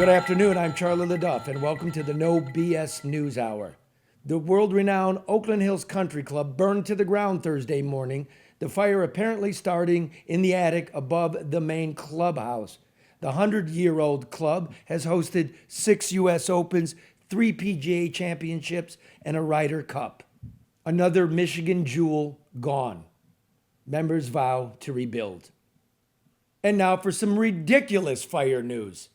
Good afternoon, I'm Charlie LeDuff, and welcome to the No BS News Hour. The world-renowned Oakland Hills Country Club burned to the ground Thursday morning, the fire apparently starting in the attic above the main clubhouse. The 100-year-old club has hosted 6 U.S. Opens, 3 PGA Championships, and a Ryder Cup. Another Michigan jewel gone. Members vow to rebuild. And now for some ridiculous fire news.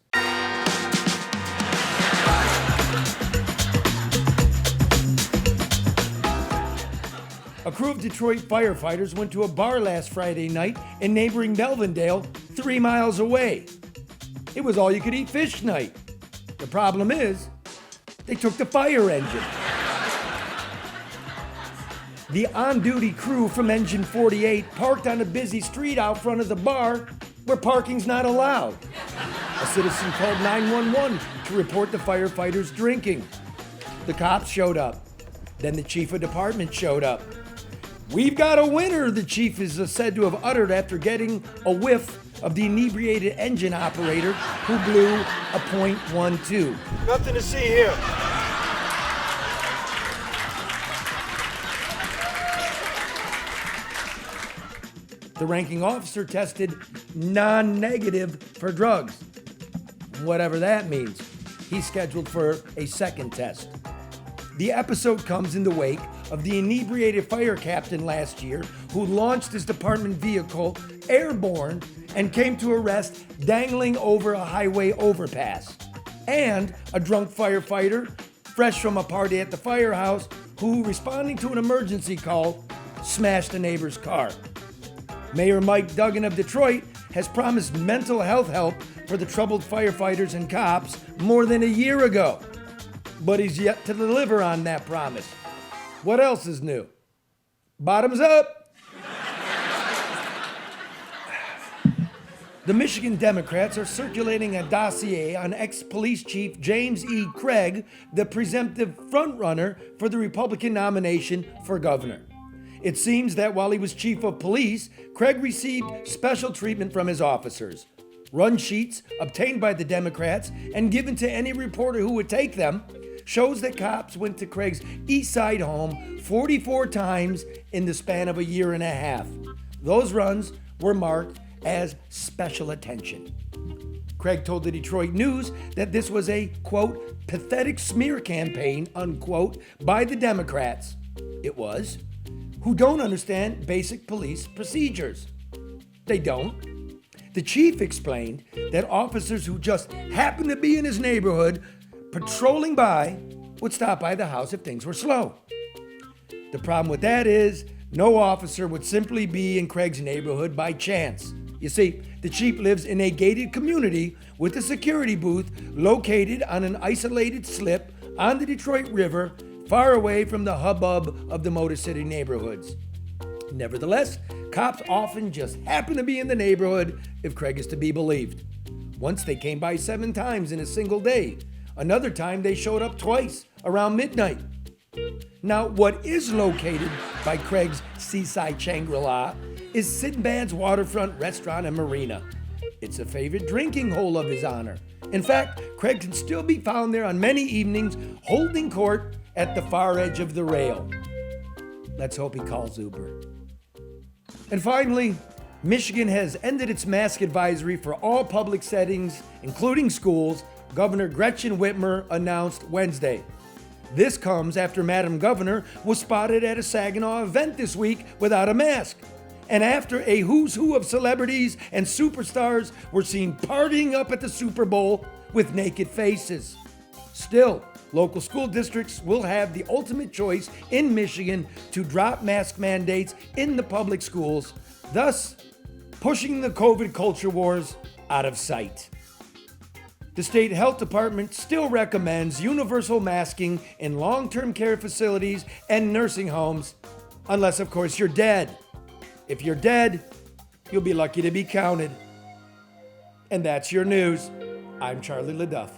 A crew of Detroit firefighters went to a bar last Friday night in neighboring Melvindale, 3 miles away. It was all-you-could-eat fish night. The problem is, they took the fire engine. The on-duty crew from Engine 48 parked on a busy street out front of the bar where parking's not allowed. A citizen called 911 to report the firefighters drinking. The cops showed up. Then the chief of department showed up. "We've got a winner," the chief is said to have uttered after getting a whiff of the inebriated engine operator who blew a .12. Nothing to see here. The ranking officer tested non-negative for drugs. Whatever that means. He's scheduled for a second test. The episode comes in the wake of the inebriated fire captain last year who launched his department vehicle airborne and came to arrest dangling over a highway overpass, and a drunk firefighter fresh from a party at the firehouse who, responding to an emergency call, smashed a neighbor's car. Mayor Mike Duggan of Detroit has promised mental health help for the troubled firefighters and cops more than a year ago, but he's yet to deliver on that promise. What else is new? Bottoms up! The Michigan Democrats are circulating a dossier on ex-police chief James E. Craig, the presumptive frontrunner for the Republican nomination for governor. It seems that while he was chief of police, Craig received special treatment from his officers. Run sheets obtained by the Democrats and given to any reporter who would take them shows that cops went to Craig's East Side home 44 times in the span of a year and a half. Those runs were marked as special attention. Craig told the Detroit News that this was a, quote, pathetic smear campaign, unquote, by the Democrats. It was, who don't understand basic police procedures. They don't. The chief explained that officers who just happened to be in his neighborhood patrolling by would stop by the house if things were slow. The problem with that is no officer would simply be in Craig's neighborhood by chance. You see, the chief lives in a gated community with a security booth located on an isolated slip on the Detroit River, far away from the hubbub of the Motor City neighborhoods. Nevertheless, cops often just happen to be in the neighborhood if Craig is to be believed. Once they came by 7 times in a single day. Another time they showed up twice around midnight. Now, what is located by Craig's Seaside Shangri-La is Sinbad's waterfront restaurant and marina. It's a favorite drinking hole of his honor. In fact, Craig can still be found there on many evenings holding court at the far edge of the rail. Let's hope he calls Uber. And finally, Michigan has ended its mask advisory for all public settings, including schools, Governor Gretchen Whitmer announced Wednesday. This comes after Madam Governor was spotted at a Saginaw event this week without a mask, and after a who's who of celebrities and superstars were seen partying up at the Super Bowl with naked faces. Still, local school districts will have the ultimate choice in Michigan to drop mask mandates in the public schools, thus pushing the COVID culture wars out of sight. The state health department still recommends universal masking in long-term care facilities and nursing homes, unless, of course, you're dead. If you're dead, you'll be lucky to be counted. And that's your news. I'm Charlie LeDuff.